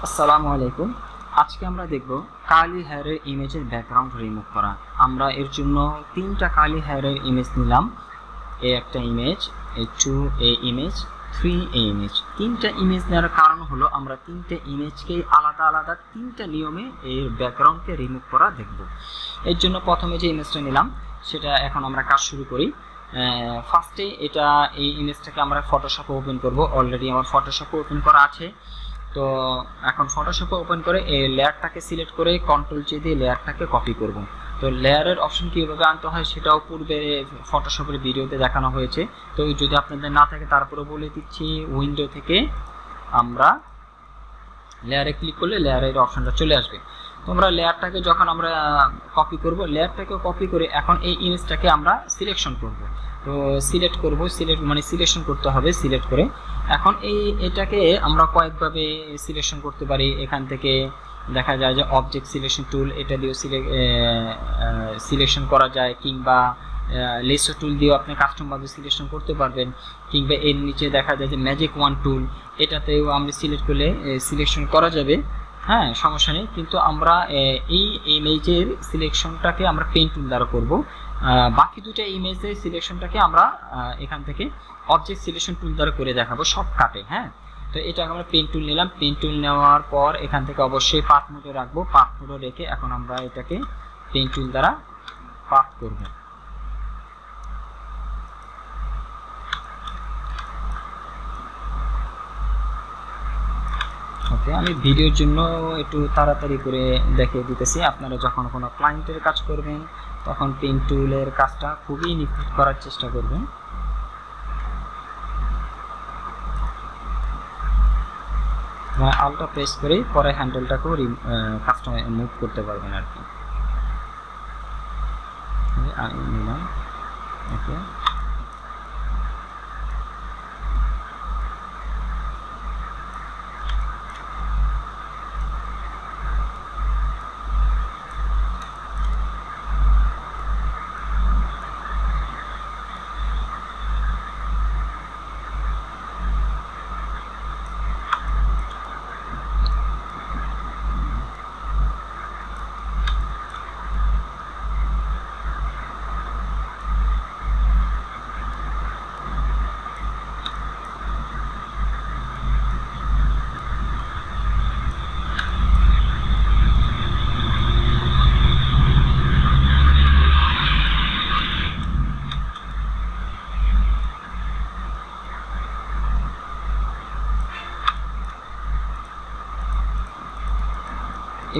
আসসালামু আলাইকুম। আজকে আমরা দেখব কার্লি হেয়ারের ইমেজের ব্যাকগ্রাউন্ড রিমুভ করা। আমরা এর জন্য তিনটা কার্লি হেয়ারের ইমেজ নিলাম। একটা image, two image, three image. তিনটা ইমেজ নেওয়ার কারণ হলো আমরা তিনটে ইমেজকে আলাদা আলাদা তিনটা নিয়মে এর ব্যাকগ্রাউন্ডকে রিমুভ করা দেখব। এর জন্য প্রথমে যে ইমেজটা নিলাম সেটা এখন আমরা কাজ শুরু করি। ফার্স্টে এই ইমেজটাকে আমরা ফটোশপে ওপেন করব। অলরেডি আমার ফটোশপে ওপেন করা আছে। তো এখন ফটোশপে ওপেন করে এই লেয়ারটাকে সিলেক্ট করে কন্ট্রোল জে দিয়ে লেয়ারটাকে কপি করব। তো লেয়ারের অপশন কীভাবে আনতে হয় সেটাও পূর্বে ফটোশপের ভিডিওতে দেখানো হয়েছে। তো যদি আপনাদের না থাকে তারপরে বলে দিচ্ছি, উইন্ডো থেকে আমরা লেয়ারে ক্লিক করলে লেয়ারের অপশনটা চলে আসবে। তোমরা লেয়ারটাকে যখন আমরা কপি করব, লেয়ারটাকে কপি করে এখন এই ইমেজটাকে আমরা সিলেকশন করব। তো সিলেক্ট করব, সিলেকশন করতে হবে। সিলেক্ট করে এখন এটাকে আমরা কয়েকভাবে সিলেকশন করতে পারি। এখান থেকে দেখা যায় যে অবজেক্ট সিলেকশন টুল, এটা দিয়েও সিলেকশন করা যায়, কিংবা লেসো টুল দিয়েও আপনি কাস্টমভাবে সিলেকশন করতে পারবেন, কিংবা এর নিচে দেখা যায় যে ম্যাজিক ওয়ান টুল, এটাতেও আমরা সিলেক্ট করলে সিলেকশন করা যাবে। হ্যাঁ, সমস্যা নেই। কিন্তু আমরা এই ইমেজের সিলেকশনটাকে আমরা পেন টুল দ্বারা করব। বাকি দুটো ইমেজের সিলেকশনটাকে আমরা এখান থেকে অবজেক্ট সিলেকশন টুল দ্বারা করে দেখাবো শর্টকাটে। হ্যাঁ, তো এটা আমরা পেন টুল নিলাম। পেন টুল নেওয়ার পর এখান থেকে অবশ্যই পাথ মোডে রাখবো। পাথ মোডে রেখে এখন আমরা এটাকে পেন টুল দ্বারা পাথ করব। ওকে, আমি ভিডিওর জন্য একটু তাড়াতাড়ি করে দেখিয়ে দিতেছি। আপনারা যখন কোনো ক্লায়েন্টের কাজ করবেন তখন পেন টুলের কাজটা খুবই নিখুঁত করার চেষ্টা করবেন। আলটা প্রেস করে পরে হ্যান্ডেলটাকেও কাস্টমার মুভ করতে পারবেন আর কি। আমি নিলাম। ওকে,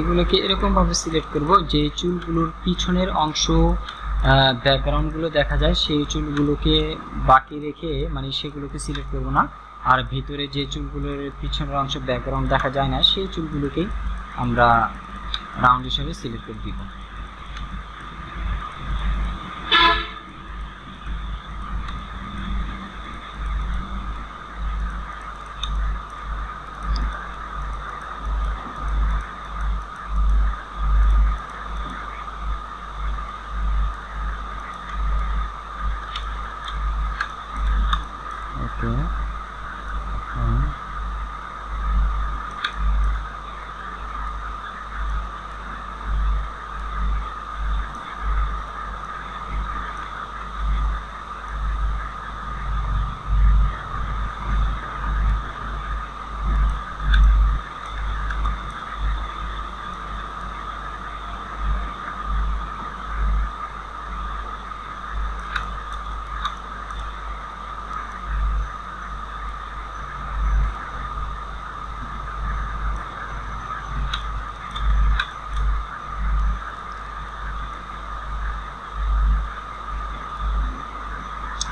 এগুলোকে এরকমভাবে সিলেক্ট করব যে চুলগুলোর পিছনের অংশ ব্যাকগ্রাউন্ডগুলো দেখা যায়, সেই চুলগুলোকে বাকি রেখে সেগুলোকে সিলেক্ট করব না। আর ভিতরে যে চুলগুলোর পিছনের অংশ ব্যাকগ্রাউন্ড দেখা যায় না সেই চুলগুলোকেই আমরা রাউন্ড হিসেবে সিলেক্ট করে দিব। ওকে,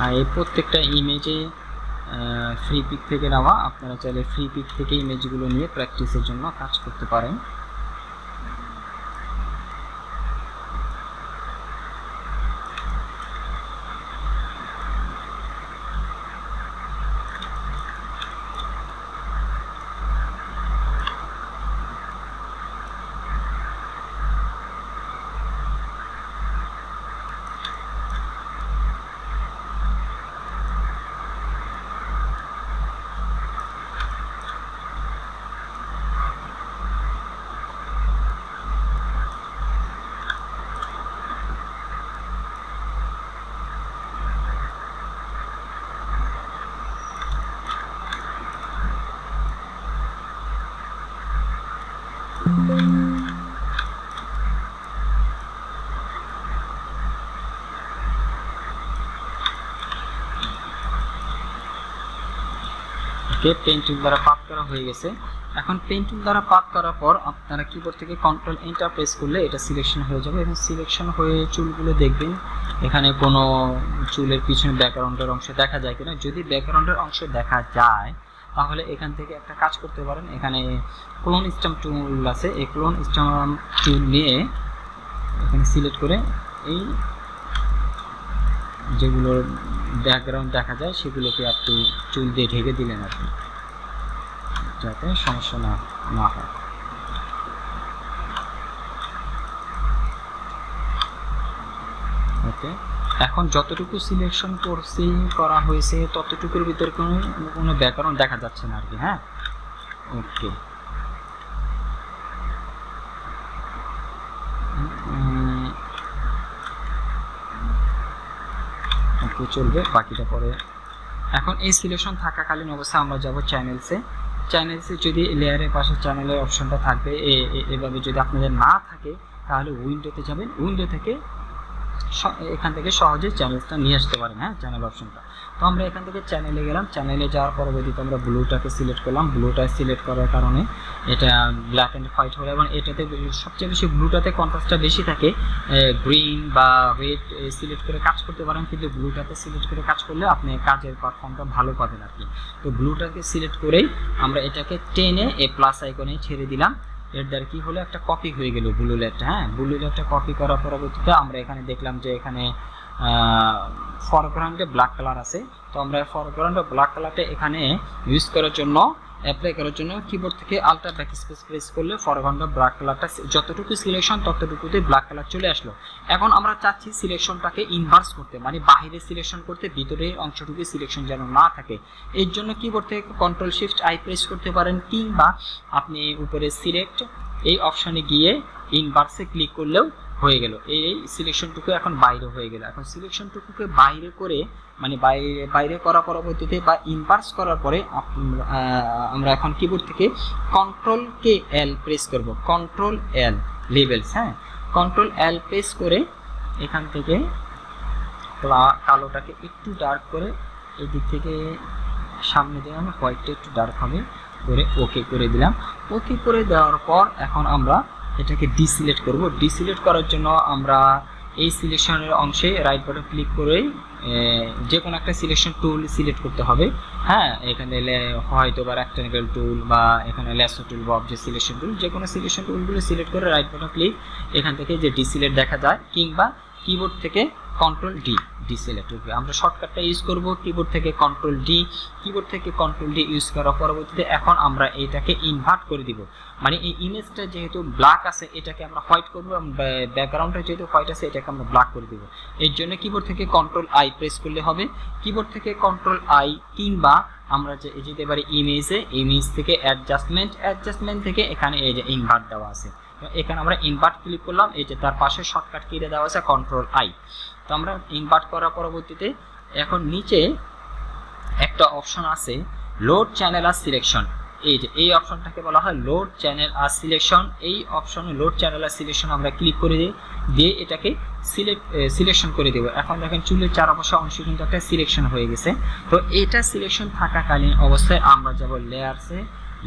আর এই প্রত্যেকটা ইমেজে ফ্রি পিক থেকে নেওয়া। আপনারা চাইলে ফ্রি পিক থেকে ইমেজগুলো নিয়ে প্র্যাকটিসের জন্য কাজ করতে পারেন। ওকে, পেন টুল দ্বারা পাথ করা হয়ে গেছে। এখন পেন টুল দ্বারা পাথ করার পর আপনারা কিবোর্ড থেকে কন্ট্রোল এন্টার প্রেস করলে এটা সিলেকশন হয়ে যাবে এবং সিলেকশন হয়ে চুলগুলো দেখবেন এখানে কোনো চুলের পিছনে ব্যাকগ্রাউন্ডের অংশ দেখা যায় কিনা। যদি ব্যাকগ্রাউন্ডের অংশ দেখা যায় তাহলে এখান থেকে একটা কাজ করতে পারেন, এখানে ক্লোন স্ট্যাম্প টুল আছে, এই ক্লোন স্ট্যাম্প টুল নিয়ে এখানে সিলেক্ট করে এই যেগুলো ব্যাকগ্রাউন্ড দেখা যায় সেগুলোকে একটু চুল দিয়ে ঢেকে দিলেন আর কি, যাতে সমস্যা না হয়। ওকে, এখন যতটুকু সিলেকশন করা হয়েছে ততটুকুর ভিতরে কোনো ব্যাকগ্রাউন্ড দেখা যাচ্ছে না আর কি। হ্যাঁ, ওকে, ওকে চলবে, বাকিটা পরে। এখন এই সিলেকশন থাকাকালীন অবস্থায় আমরা যাব চ্যানেলসে। যদি লেয়ারের পাশে চ্যানেলের অপশনটা থাকবে, এভাবে যদি আপনাদের না থাকে তাহলে উইন্ডোতে যাবেন, উইন্ডো থেকে এখান থেকে সহজে চ্যানেলটা নিয়ে আসতে পারেন। হ্যাঁ, চ্যানেল অপশনটা। তো আমরা এখান থেকে চ্যানেলে গেলাম, চ্যানেলে যাওয়ার পরবর্তীতে আমরা ব্লুটাকে সিলেক্ট করলাম। ব্লুটা সিলেক্ট করার কারণে এটা ব্ল্যাক অ্যান্ড হোয়াইট হলো এবং এটাতে সবচেয়ে বেশি ব্লুটাতে কন্ট্রাস্টটা বেশি থাকে। গ্রিন বা রেড সিলেক্ট করে কাজ করতে পারেন, কিন্তু ব্লুটাতে সিলেক্ট করে কাজ করলে আপনি কাজের পারফর্মটা ভালো পাবেন আর কি। তো ব্লুটাকে সিলেক্ট করেই আমরা এটাকে টেনে প্লাস আইকনে ছেড়ে দিলাম। এর দ্বারা কি হলো, একটা কপি হয়ে গেল ব্লু লেয়ারটা। হ্যাঁ, ব্লু লেয়ারটা কপি করার পরবর্তীতে আমরা এখানে দেখলাম যে এখানে ফরগ্রাউন্ডে ব্ল্যাক কালার আছে। তো আমরা ফরগ্রাউন্ডে ব্ল্যাক কালারটা এখানে ইউজ করার জন্য, অ্যাপ্লাই করার জন্য কিবোর্ড থেকে আল্টার ব্যাকস্পেস প্রেস করলে ফরগ্রাউন্ডে ব্ল্যাক কালারটা যতটুকু সিলেকশন ততটুকুতে ব্ল্যাক কালার চলে আসলো। এখন আমরা চাচ্ছি সিলেকশনটাকে ইনভার্স করতে, মানে বাইরে সিলেকশন করতে, ভিতরের অংশটুকু সিলেকশন যেন না থাকে। এর জন্য কিবোর্ড থেকে কন্ট্রোল শিফট আই প্রেস করতে পারেন, কিংবা আপনি উপরে সিলেক্ট এই অপশনে গিয়ে ইনভার্সে ক্লিক করলেও হয়ে গেল। এই সিলেকশনটুকু এখন বাইরে হয়ে গেল। এখন সিলেকশনটুকুকে বাইরে করে, মানে বাইরে করার পরবর্তীতে বা ইনভার্স করার পরে আমরা এখন কিবোর্ড থেকে কন্ট্রোল কে এল প্রেস করব, কন্ট্রোল এল লেবেলস। হ্যাঁ, কন্ট্রোল এল প্রেস করে এখান থেকে কালোটাকে একটু ডার্ক করে এই দিক থেকে সামনে দিয়ে আমরা হোয়াইটটা একটু ডার্ক হবে করে ওকে করে দিলাম। ওকে করে দেওয়ার পর এখন আমরা এটাকে ডিসিলেক্ট করব। ডিসিলেক্ট করার জন্য আমরা এই সিলেকশনের অংশে রাইট বাটন ক্লিক করে যে কোনো একটা সিলেকশন টুল সিলেক্ট করতে হবে। হ্যাঁ, এখানে হয়তো বা রেক্ট্যাঙ্গেল টুল বা এখানে ল্যাসো টুল বা অবজেক্ট সিলেকশন টুল, যে কোনো সিলেকশন টুলগুলো সিলেক্ট করে রাইট বাটন ক্লিক, এখান থেকে যে ডিসিলেক্ট দেখা যায়, কিংবা কিবোর্ড থেকে কন্ট্রোল ডি ডিসিলেক্ট করবে। আমরা শর্টকাটটা ইউজ করব কিবোর্ড থেকে কন্ট্রোল ডি। কিবোর্ড থেকে কন্ট্রোল ডি ইউজ করার পরবর্তীতে এখন আমরা এইটাকে ইনভার্ট করে দিব, মানে এই ইমেজটা যেহেতু ব্ল্যাক আছে এটাকে আমরা হোয়াইট করব, ব্যাকগ্রাউন্ডটা যেহেতু হোয়াইট আছে এটাকে আমরা ব্ল্যাক করে দিব। এর জন্য কিবোর্ড থেকে কন্ট্রোল আই প্রেস করলে হবে। কিবোর্ড থেকে কন্ট্রোল আই, কিংবা আমরা যেতে পারি ইমেজ থেকে অ্যাডজাস্টমেন্ট থেকে এখানে এই যে ইনভার্ট দেওয়া আছে, এখানে আমরা ইনভার্ট ক্লিক করলাম, এই যে তার পাশে শর্টকাট কিটা দেওয়া আছে কন্ট্রোল আই। তো আমরা ইনভার্ট করার পরবর্তীতে এখন নিচে একটা অপশন আছে লোড চ্যানেল আর সিলেকশন। এই অপশনটাকে বলা হয় লোড চ্যানেল আর সিলেকশন। এই অপশনে লোড চ্যানেল আর সিলেকশন আমরা ক্লিক করে দিয়ে এটাকে সিলেকশন করে দেব। এখন দেখেন চুলের চারপাশে অংশ কিন্তু একটা সিলেকশন হয়ে গেছে। তো এটা সিলেকশন থাকাকালীন অবস্থায় আমরা যাব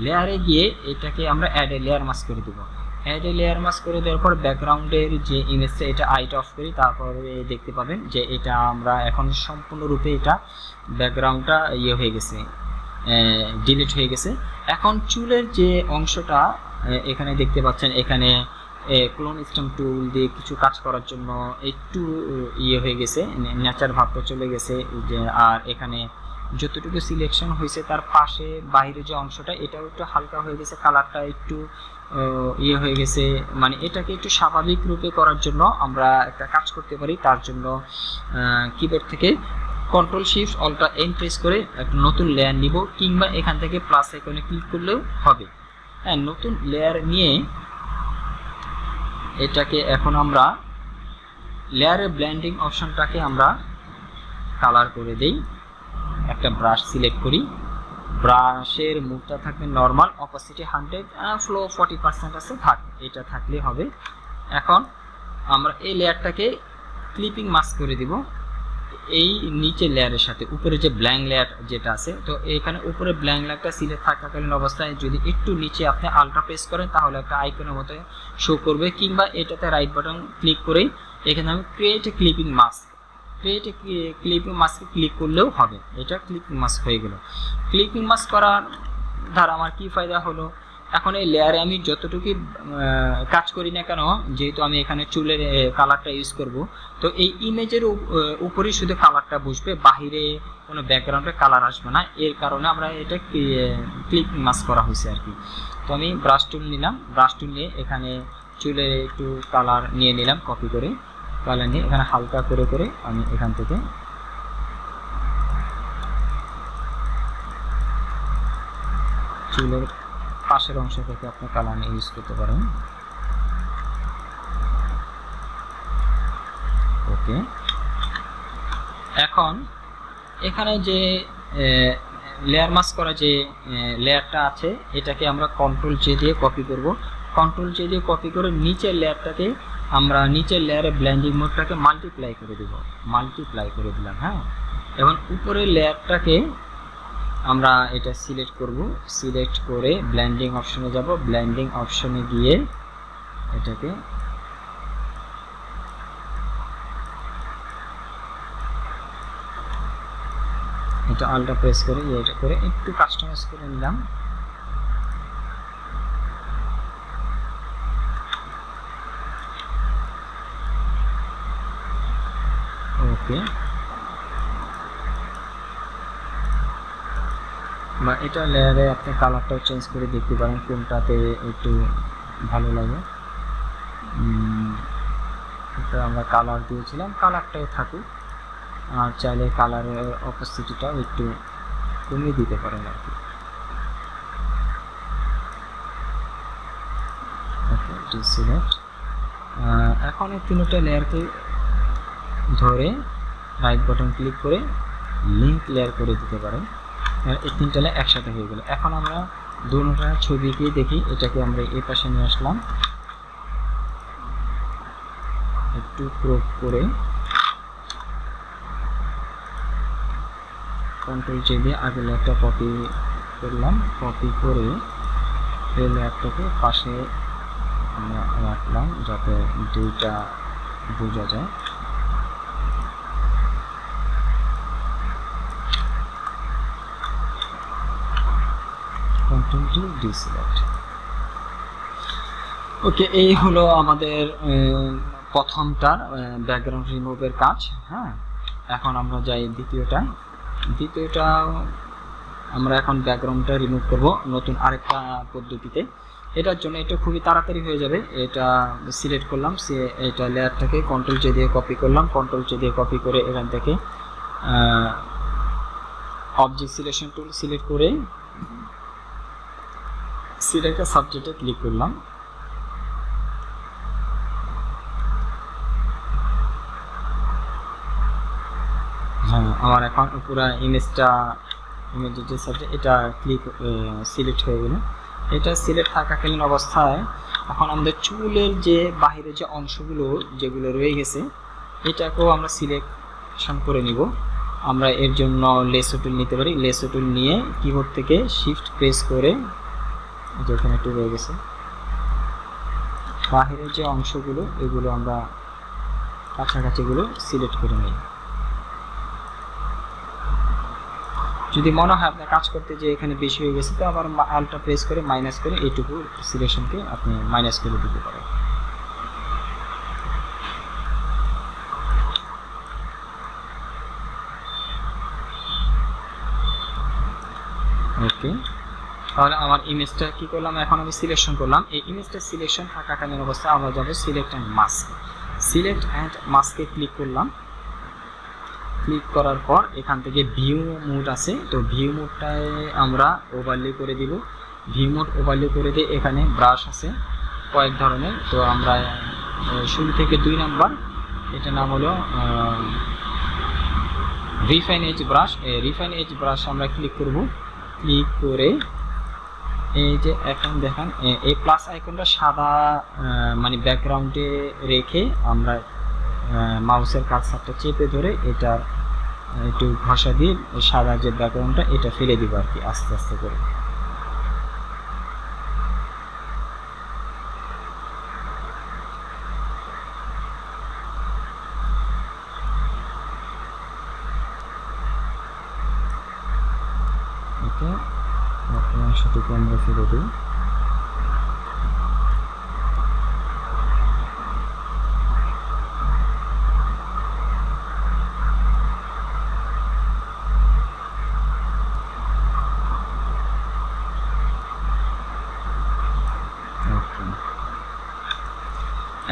লেয়ারে গিয়ে এটাকে আমরা অ্যাড এ লেয়ার মাস্ক করে দেবো। অ্যাড এ লেয়ার মাস্ক করে দেওয়ার পর ব্যাকগ্রাউন্ডের যে ইমেজটা এটা আইটা অফ করি, তারপরে দেখতে পাবেন যে এটা আমরা এখন সম্পূর্ণরূপে এটা ব্যাকগ্রাউন্ডটা হয়ে গেছে, ডিলিট হয়ে গেছে। এখন চুলের যে অংশটা এখানে দেখতে পাচ্ছেন, এখানে ক্লোন স্ট্যাম্প টুল দিয়ে কিছু কাজ করার জন্য একটু হয়ে গেছে, নেচার ভাবটা চলে গেছে। আর এখানে যতটুকু সিলেকশন হয়েছে তার পাশে বাইরে যে অংশটা এটাও একটু হালকা হয়ে গেছে, কালারটা একটু হয়ে গেছে। মানে এটাকে একটু স্বাভাবিক রূপে করার জন্য আমরা একটা কাজ করতে পারি। তার জন্য কিবোর্ড থেকে control shift alter N press করে একটা নতুন লেয়ার নিব, কিংবা এখান থেকে প্লাস আইকনে ক্লিক করলেও হবে। হ্যাঁ, নতুন লেয়ার নিয়ে এটাকে এখন আমরা লেয়ারের ব্লেন্ডিং অপশনটাকে আমরা কালার করে দেই। একটা ব্রাশ সিলেক্ট করি, ব্রাশের মুখটা থাকবে নর্মাল, অপাসিটি 100, ফ্লো 40% আছে, এটা থাকলে হবে। এখন আমরা এই লেয়ারটাকে ক্লিপিং মাস্ক করে দিব। এই নিচে লেয়ারের সাথে উপরে যে ব্ল্যাঙ্ক লেয়ার যেটা আছে, তো এখানে উপরে ব্ল্যাঙ্ক লেয়ারটা সিলেক্ট থাকাকালীন অবস্থায় যদি একটু নিচে আপনি আলট্রা প্রেস করেন তাহলে একটা আইকনের মতো শো করবে, কিংবা এটাতে রাইট বাটন ক্লিক করেই এখানে আমি create a clipping mask, clipping মাস্কে ক্লিক করলেও হবে। এটা ক্লিপিং মাস্ক হয়ে গেল। ক্লিপিং মাস্ক করার দ্বারা আমার কি ফায়দা হলো, এখন এই লেয়ারে আমি যতটুকু কাজ করি না কেন, যেহেতু আমি এখানে চুলের কালারটা ইউজ করব, তো এই ইমেজের উপরেই শুধু কালারটা বসবে, বাহিরে কোনো ব্যাকগ্রাউন্ডে কালার আসবে না। এর কারণে আমরা এটা ক্লিপিং মাস্ক করা হয়েছে আর কি। তো আমি ব্রাশ টুল নিলাম, ব্রাশ টুল নিয়ে এখানে চুলে একটু কালার নিয়ে নিলাম, কপি করে কালার নিয়ে এখানে হালকা করে করে আমি এখান থেকে চুলের পাশের অংশ থেকে আপনি কালার নিয়ে ইউজ করতে পারেন। ওকে, এখন এখানে যে লেয়ার মাস্ক করা যে লেয়ারটা আছে এটাকে আমরা কন্ট্রোল জে দিয়ে কপি করব। কন্ট্রোল জে দিয়ে কপি করে নিচের লেয়ারটাকে আমরা নিচের লেয়ারে ব্লেন্ডিং মোডটাকে মাল্টিপ্লাই করে দেব, মাল্টিপ্লাই করে দিলাম। হ্যাঁ, এবং উপরের লেয়ারটাকে আমরা এটা সিলেক্ট করব, সিলেক্ট করে ব্লেন্ডিং অপশনে যাব, ব্লেন্ডিং অপশনে গিয়ে এটাকে এটা আলট্রা প্রেস করে এটা করে একটু কাস্টমাইজ করে নিলাম। ওকে, বা এটা লেয়ারে আপনি কালারটাও চেঞ্জ করে দেখতে পারেন কোনটাতে একটু ভালো লাগে। এটা আমরা কালার দিয়েছিলাম, কালারটাই থাকুক, আর চাইলে কালারের অপোসিটিটাও একটু কমিয়ে দিতে পারেন আর কি। ওকে, ডিসিলেক্ট। এখন এই তিনটা লেয়ারকে ধরে রাইট বাটন ক্লিক করে লিঙ্ক লেয়ার করে দিতে পারেন। এই তিনটা লেয়ার একসাথে হয়ে গেল। এখন আমরা দুটোটা ছবিকে দেখি, এটাকে আমরা এই পাশে নিয়ে আসলাম, একটু ক্রপ করে কন্ট্রোল জে দিয়ে আগে লেয়ারটা কপি করলাম, কপি করে এই লেয়ারটাকে পাশে আমরা রাখলাম যাতে দুইটা বোঝা যায়। Control J deselect. ওকে, এই হলো আমাদের প্রথমটার ব্যাকগ্রাউন্ড রিমুভের কাজ। হ্যাঁ, এখন আমরা যাই দ্বিতীয়টা আমরা এখন ব্যাকগ্রাউন্ডটা রিমুভ করব নতুন আরেকটা পদ্ধতিতে। এটার জন্য এটা খুবই তাড়াতাড়ি হয়ে যাবে। এটা সিলেক্ট করলাম, এটা লেয়ারটাকে কন্ট্রোল জে দিয়ে কপি করলাম, কন্ট্রোল জে দিয়ে কপি করে এখান থেকে অবজেক্ট সিলেকশন টুল সিলেক্ট করে সিলেক্ট সাবজেক্টে ক্লিক করলাম। হ্যাঁ, আমার এখন পুরো ইমেজের যে সাবজেক্ট এটা সিলেক্ট হয়ে গেল। এটা সিলেক্ট থাকাকালীন অবস্থায় এখন আমাদের চুলের যে বাহিরের যে অংশগুলো যেগুলো রয়ে গেছে এটাকেও আমরা সিলেকশন করে নিব। আমরা এর জন্য লেসো টুল নিতে পারি, লেসো টুল নিয়ে কিবোর্ড থেকে শিফট প্রেস করে যেখানে একটু রয়ে গেছে বাহিরের যে অংশগুলো এগুলো আমরা কাছাকাছিগুলো সিলেক্ট করে নিই। যদি মনে হয় আপনার কাজ করতে যে এখানে বেশি হয়ে গেছে তো আবার আলট্রা প্রেস করে মাইনাস করে এইটুকু সিলেকশনকে আপনি মাইনাস করে দিতে পারেন। ওকে, তাহলে আমার ইমেজটা কি করলাম, এখন আমি সিলেকশন করলাম। এই ইমেজটা সিলেকশন থাকাকালীন অবস্থায় আমরা যাবো select and mask. Select and মাস্কে ক্লিক করলাম, ক্লিক করার পর এখান থেকে ভিউ মোড আছে, তো ভিউ মোডটায় আমরা ওভারলে করে দিব। ভিউ মোড ওভারলে করে দিয়ে এখানে ব্রাশ আছে কয়েক ধরনের, তো আমরা শুরু থেকে 2 নাম্বার, এটা নাম হলো refine edge brush. Refine edge brush আমরা ক্লিক করব, ক্লিক করে এই যে এখন দেখেন এই প্লাস আইকনটা সাদা মানে ব্যাকগ্রাউন্ডে রেখে আমরা মাউসের কার্সারটা চেপে ধরে এটার একটু ঘষা দিয়ে সাদা যে ব্যাকগ্রাউন্ডটা এটা ফেলে দিব আর কি আস্তে আস্তে করে। ওকে, অংশটুকু আমরা ফেলে দিই।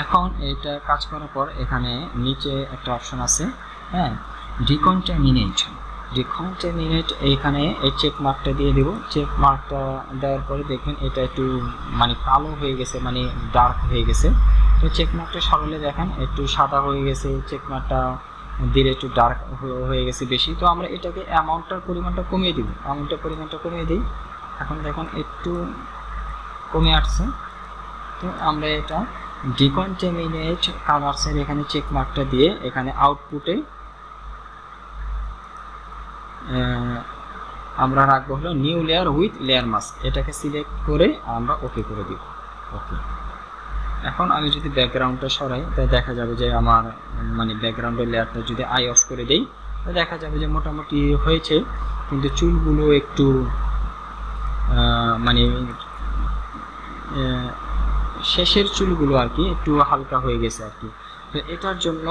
এখন এটা কাজ করার পর এখানে নিচে একটা অপশন আছে, হ্যাঁ, ডিকন্টামিনেট এখানে এই চেক মার্কটা দিয়ে দেব। চেক মার্কটা দেওয়ার পরে দেখবেন এটা একটু মানে কালো হয়ে গেছে, মানে ডার্ক হয়ে গেছে। তো চেক মার্কটা সরলে দেখেন একটু সাদা হয়ে গেছে, চেক মার্কটা দিলে একটু ডার্ক হয়ে গেছে বেশি। তো আমরা এটাকে অ্যামাউন্টটার পরিমাণটা কমিয়ে দিব, কমিয়ে দিই। এখন দেখুন একটু কমে আসছে। তো আমরা এটা ডিকন্টামিনেট কালার্সের এখানে চেক মার্কটা দিয়ে এখানে আউটপুটে আমরা রাখবো হলো new layer with layer mask. এটাকে সিলেক্ট করে আমরা ওকে করে দিব। ওকে, এখন আমি যদি ব্যাকগ্রাউন্ডটা সরাই তাই দেখা যাবে যে আমার মানে ব্যাকগ্রাউন্ডের লেয়ারটা যদি আই অফ করে দেই তাই দেখা যাবে যে মোটামুটি হয়েছে, কিন্তু চুলগুলো একটু মানে শেষের চুলগুলো আর কি একটু হালকা হয়ে গেছে আর কি। তো এটার জন্য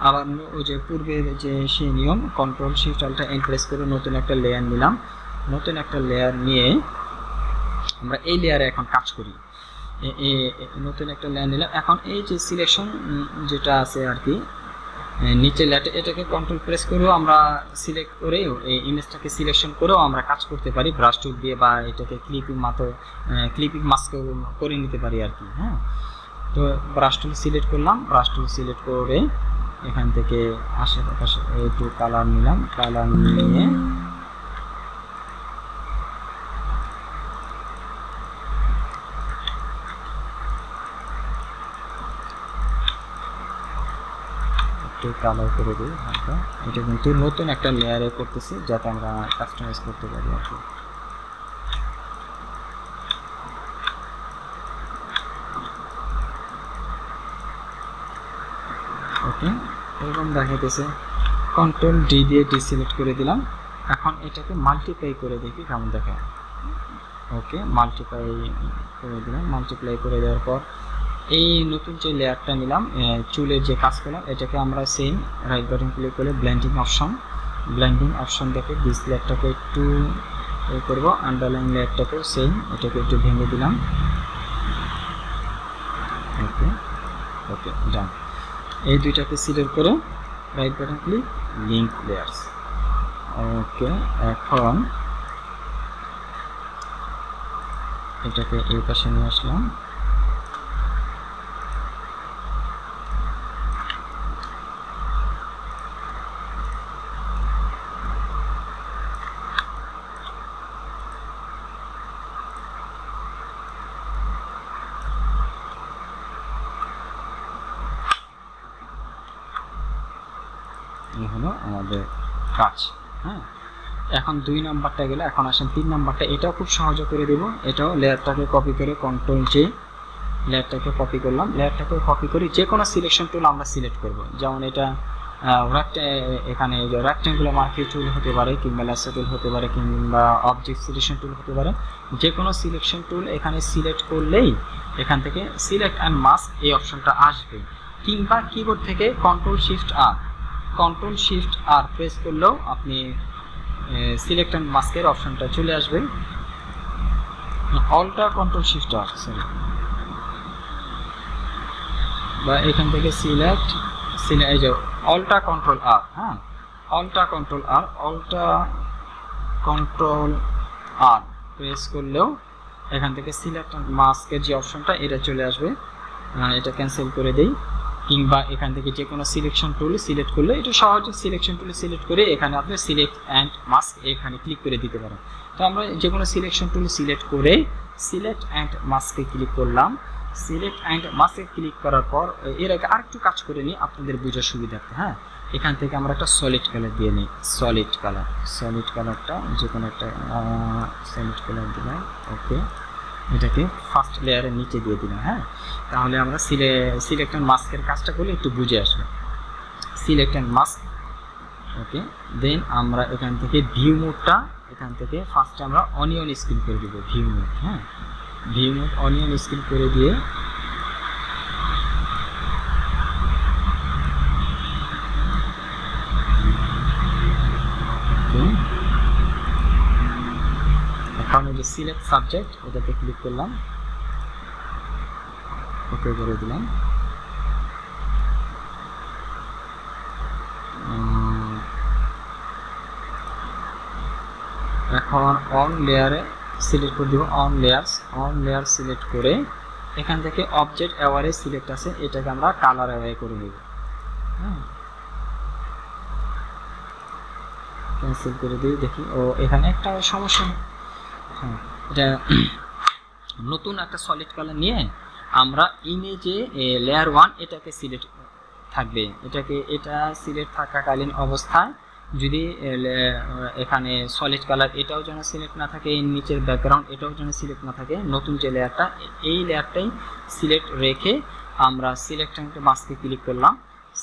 আবার ওই যে পূর্বের যে সেই নিয়ম control shift ultra N press করে নতুন একটা লেয়ার নিলাম। নতুন একটা লেয়ার নিয়ে আমরা এই লেয়ারে এখন কাজ করি। নতুন একটা লেয়ার নিলাম। এখন এই যে সিলেকশন যেটা আছে আর কি নিচে লেয়ারটা, এটাকে কন্ট্রোল প্রেস করেও আমরা সিলেক্ট করেও এই ইমেজটাকে সিলেকশন করেও আমরা কাজ করতে পারি ব্রাশ টুল দিয়ে, বা এটাকে ক্লিপিং মাস্কও করে নিতে পারি আর কি। হ্যাঁ, তো ব্রাশ টুল সিলেক্ট করলাম, ব্রাশ টুল সিলেক্ট করে এখান থেকে আশেপাশে একটু কালার নিলাম, কালার নিয়ে কালার করে দিই হালকা। এটা কিন্তু নতুন একটা লেয়ারে করতেছি যাতে আমরা কাস্টমাইজ করতে পারি আর কি। ওকে, এরকম দেখাইতেছে। কন্ট্রোল ডি দিয়ে ডিসিলেক্ট করে দিলাম। এখন এটাকে মাল্টিপ্লাই করে দেখি কেমন দেখায়। ওকে, মাল্টিপ্লাই করে দিলাম। মাল্টিপ্লাই করে দেওয়ার পর এই নতুন যে লেয়ারটা নিলাম চুলের যে কাজ করলাম এটাকে আমরা সেম রাইট বাটন ক্লিক করে ব্লেন্ডিং অপশন দেখে দিস লেয়ারটাকে একটু করবো, আন্ডারলাইন লেয়ারটাকেও সেম এটাকে একটু ভেঙে দিলাম। ওকে ওকে ডান। এই দুইটাকে সিলেক্ট করে right button click link layers. Okay, এখন এটাকে এই পাশে নিয়ে আসলাম। এই হলো আমাদের কাজ। হ্যাঁ, এখন 2 নাম্বারটা গেলে, এখন আসেন 3 নাম্বারটা। এটাও খুব সহজে করে দেব। এটাও লেয়ারটাকে কপি করে কন্ট্রোল জে, লেয়ারটাকে কপি করলাম। লেয়ারটাকে কপি করে যে কোনো সিলেকশন টুল আমরা সিলেক্ট করব। যেমন এটা এখানে রেক্ট্যাঙ্গুলার মার্কিং টুল হতে পারে, কিংবা ল্যাসো টুল হতে পারে, কিংবা অবজেক্ট সিলেকশন টুল হতে পারে। যে কোনো সিলেকশন টুল এখানে সিলেক্ট করলেই এখান থেকে সিলেক্ট অ্যান্ড মাস্ক এই অপশনটা আসবে, কিংবা কিবোর্ড থেকে কন্ট্রোল শিফট আর প্রেস করলেও আপনি সিলেক্ট অ্যান্ড মাস্কের অপশনটা চলে আসবে। অল্টা কন্ট্রোল শিফট আর বা এখান থেকে সিলেক্ট এই যে অল্টা কন্ট্রোল আর, হ্যাঁ, অল্টা কন্ট্রোল আর প্রেস করলেও এখান থেকে সিলেক্ট অ্যান্ড মাস্কের যে অপশনটা এটা চলে আসবে। এটা ক্যান্সেল করে দেই। কিংবা এখান থেকে যে কোনো সিলেকশন টুল সিলেক্ট করলে এটা সহজে সিলেকশন টুল সিলেক্ট করে এখানে আপনি সিলেক্ট অ্যান্ড মাস্ক এখানে ক্লিক করে দিতে পারেন। তো আমরা যে কোনো সিলেকশন টুল সিলেক্ট করে সিলেক্ট অ্যান্ড মাস্কে ক্লিক করলাম। সিলেক্ট অ্যান্ড মাস্কে ক্লিক করার পর এর আগে আরেকটু কাজ করে নিই আপনাদের বোঝার সুবিধার্থে। হ্যাঁ, এখান থেকে আমরা একটা সলিড কালার দিয়ে নিই, সলিড কালারটা যে কোনো একটা সলিড কালার দিলাম। ওকে, এটাকে ফার্স্ট লেয়ারের নিচে দিয়ে দিলাম। হ্যাঁ, তাহলে আমরা সিলেক্ট অ্যান্ড মাস্কের কাজটা করলে একটু বুঝে আসবে। সিলেক্ট অ্যান্ড মাস্ক, ওকে। দেন আমরা এখান থেকে ভিউ মোডটা, এখান থেকে ফার্স্টে আমরা অনিয়ন স্ক্রিন করে দেবো, ভিউ মোড। হ্যাঁ, ভিউ মোড অনিয়ন স্ক্রিন করে দিয়ে এখন যে সিলেক্ট সাবজেক্ট ওটাতে ক্লিক করলাম, ওকে করে দিলাম। এখন অন লেয়ারে সিলেক্ট করে দিব, অন লেয়ার সিলেক্ট করে এখান থেকে অবজেক্ট অ্যাওয়ারে সিলেক্ট আছে, এটাকে আমরা কালার অ্যাওয়ে করে দেব। হ্যাঁ, ক্যান্সেল করে দিই। দেখি ও এখানে একটা সমস্যা। হ্যাঁ, এটা নতুন একটা সলিড কালার নিয়ে আমরা ইমেজে লেয়ার 1 এটাকে সিলেক্ট থাকবে, এটা সিলেক্ট থাকাকালীন অবস্থায় যদি এখানে সলিড কালার এটাও যেন সিলেক্ট না থাকে, নিচের ব্যাকগ্রাউন্ড এটাও যেন সিলেক্ট না থাকে, নতুন যে লেয়ারটা এই লেয়ারটাই সিলেক্ট রেখে আমরা সিলেক্ট অ্যান্ড মাস্কে ক্লিক করলাম।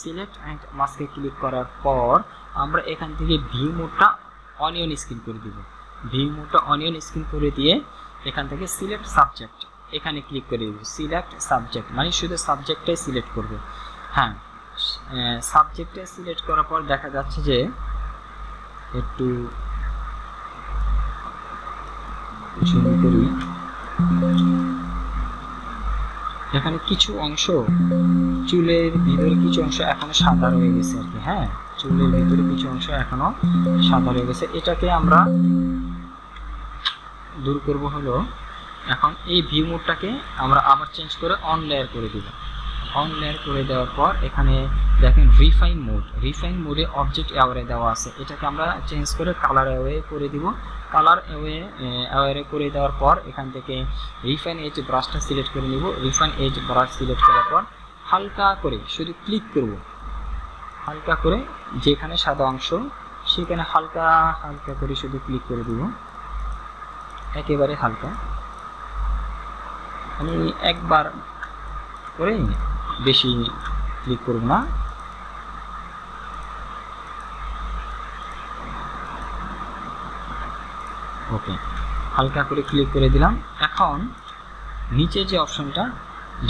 সিলেক্ট অ্যান্ড মাস্কে ক্লিক করার পর আমরা এখান থেকে ভিউ মোডটা অনিয়ন স্ক্রিন করে দিব। ভিউ মোডটা অনিয়ন স্ক্রিন করে দিয়ে এখান থেকে সিলেক্ট সাবজেক্ট এখানে ক্লিক করে দিব। সিলেক্ট সাবজেক্ট মানে শুধু সাবজেক্টটাই সিলেক্ট করবে। হ্যাঁ, সাবজেক্টে সিলেক্ট করার পর দেখা যাচ্ছে যে একটু জুম করি, এখানে কিছু অংশ চুলের ভিতরে কিছু অংশ এখনো সাদা রয়ে গেছে আর কি। হ্যাঁ, চুলের ভিতরে কিছু অংশ এখনো সাদা রয়ে গেছে, এটাকে আমরা দূর করব। হলো এখন এই ভিউ মোডটাকে আমরা আবার চেঞ্জ করে অন লেয়ার করে দিব। অন লেয়ার করে দেওয়ার পর এখানে দেখেন রিফাইন মোডে অবজেক্ট অ্যাওয়ে দেওয়া আছে, এটাকে আমরা চেঞ্জ করে কালার অ্যাওয়ে করে দিব। কালার অ্যাওয়ে করে দেওয়ার পর এখান থেকে রিফাইন এজ ব্রাশটা সিলেক্ট করে নিব। রিফাইন এজ ব্রাশ সিলেক্ট করার পর হালকা করে শুধু ক্লিক করব, হালকা করে যেখানে সাদা অংশ সেখানে হালকা করে শুধু ক্লিক করে দিব, একেবারে হালকা, আমি একবার করে বেশি ক্লিক করব না। ওকে, হালকা করে ক্লিক করে দিলাম। এখন নিচে যে অপশনটা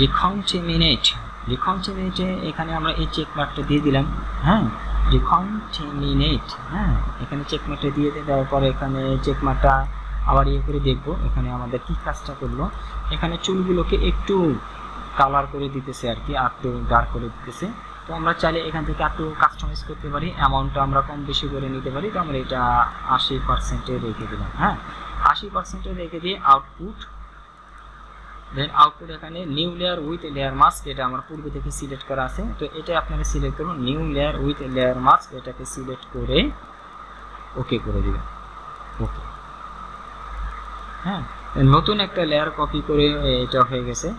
রিকনটেমিনেটে এখানে আমরা এই চেক মার্কটা দিয়ে দিলাম। হ্যাঁ, রিকনটেমিনেট, হ্যাঁ, এখানে চেক মার্কটা দিয়ে দেওয়ার পরে এখানে চেক মার্কটা আবার করে দেখব এখানে আমাদের কি কাজটা করলো। এখানে চুলগুলোকে একটু কালার করে দিতেছে আর কি, একটু ডার্ক করে দিতেছে। তো আমরা চাইলে এখান থেকে একটু কাস্টমাইজ করতে পারি, অ্যামাউন্টটা আমরা কম বেশি করে নিতে পারি। তো আমরা এটা 80% রেখে দিলাম। হ্যাঁ, 80% রেখে দিয়ে আউটপুট, দেন আউটপুট এখানে new layer with layer mask, এটা আমার পূর্বে থেকে সিলেক্ট করা আছে, তো এটা আপনারা সিলেক্ট করুন। New layer with layer mask এটাকে সিলেক্ট করে ওকে করে দিবেন। ওকে, হ্যাঁ, নতুন একটা লেয়ার কপি করে এটা হয়ে গেছে।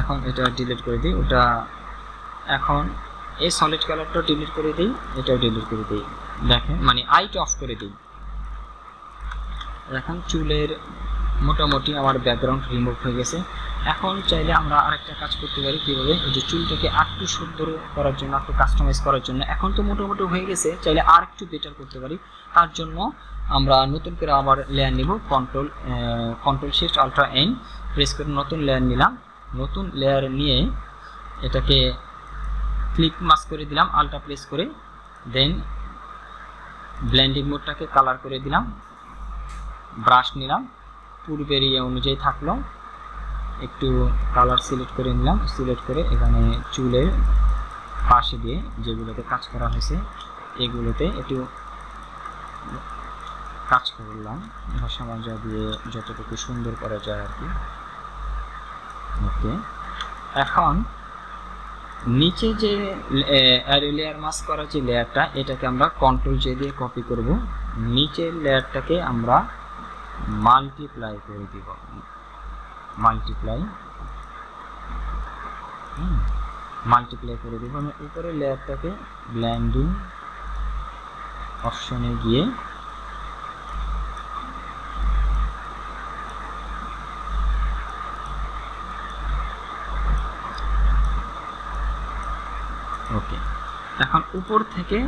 এখন এটা ডিলিট করে দিই, ওটা এখন এই সলিড কালারটা ডিলিট করে দিই, এটাও ডিলিট করে দিই। দেখেন মানে আইটা অফ করে দিই। এখন চুলের মোটামুটি আমার ব্যাকগ্রাউন্ড রিমুভ হয়ে গেছে। এখন চাইলে আমরা আরেকটা কাজ করতে পারি, কীভাবে এই যে চুলটাকে আরেকটু সুন্দর করার জন্য, একটু কাস্টমাইজ করার জন্য, এখন তো মোটামুটি হয়ে গেছে, চাইলে আর একটু বেটার করতে পারি। তার জন্য আমরা নতুন করে আবার লেয়ার নিব, control shift ultra N press করে নতুন লেয়ার নিলাম। নতুন লেয়ার নিয়ে এটাকে ক্লিক মাস্ক করে দিলাম, আল্ট্রা প্রেস করে, দেন ব্লেন্ডিং মোডটাকে কালার করে দিলাম, ব্রাশ নিলাম, পূর্বের ইয়ে অনুযায়ী থাকলো, একটু কালার সিলেক্ট করে নিলাম। সিলেক্ট করে এখানে চুলের পাশে দিয়ে যেগুলোতে কাজ করা হয়েছে এগুলোতে একটু কাজ করলাম, ঘষা মাজা দিয়ে যতটুকু সুন্দর করা যায় আর কি। ওকে, এখন নিচে যে লেয়ার মাস্ক করা যে লেয়ারটা, এটাকে আমরা কন্ট্রোল জে দিয়ে কপি করব। নিচের লেয়ারটাকে আমরা মাল্টিপ্লাই করে দিব, মাল্টিপ্লাই। মাল্টিপ্লাই করে দেবো। আমি উপরের লেয়ারটাকে ব্লেন্ডিং অপশনে গিয়ে ওকে, এখন উপর থেকে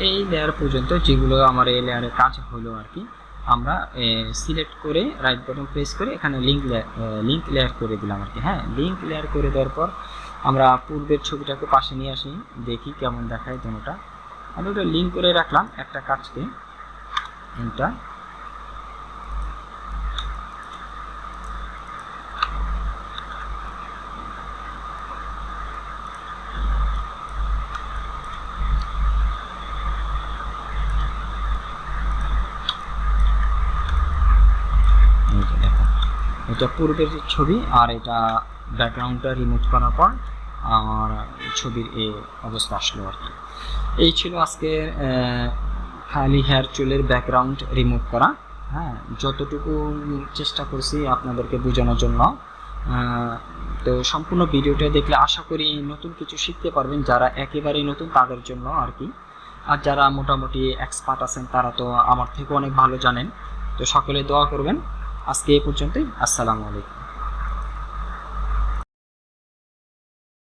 এই লেয়ার পর্যন্ত যেগুলো আমার এই লেয়ারে কাজ হলো আর কি, আমরা সিলেক্ট করে রাইট বাটন প্রেস করে এখানে লিঙ্ক লেয়ার করে দিলাম আর কি। হ্যাঁ, লিঙ্ক লেয়ার করে দেওয়ার পর আমরা পূর্বের ছবিটাকে পাশে নিয়ে আসি, দেখি কেমন দেখায় দোনোটা। আমি ওটা লিঙ্ক করে রাখলাম একটা কাজকে, এটা দেখো, এটা পূর্বের ছবি আর এটা ব্যাকগ্রাউন্ডটা রিমুভ করার পর আমার ছবির এই অবস্থা আসলো আর কি। এই ছিল আজকে কার্লি হেয়ার চুলের ব্যাকগ্রাউন্ড রিমুভ করা। হ্যাঁ, যতটুকু চেষ্টা করছি আপনাদেরকে বোঝানোর জন্য। তো সম্পূর্ণ ভিডিওটা দেখলে আশা করি নতুন কিছু শিখতে পারবেন, যারা একেবারেই নতুন তাদের জন্য আর কি। আর যারা মোটামুটি এক্সপার্ট আছেন তারা তো আমার থেকে অনেক ভালো জানেন। তো সকলে দোয়া করবেন। আজকে এই পর্যন্তই। আসসালামু আলাইকুম।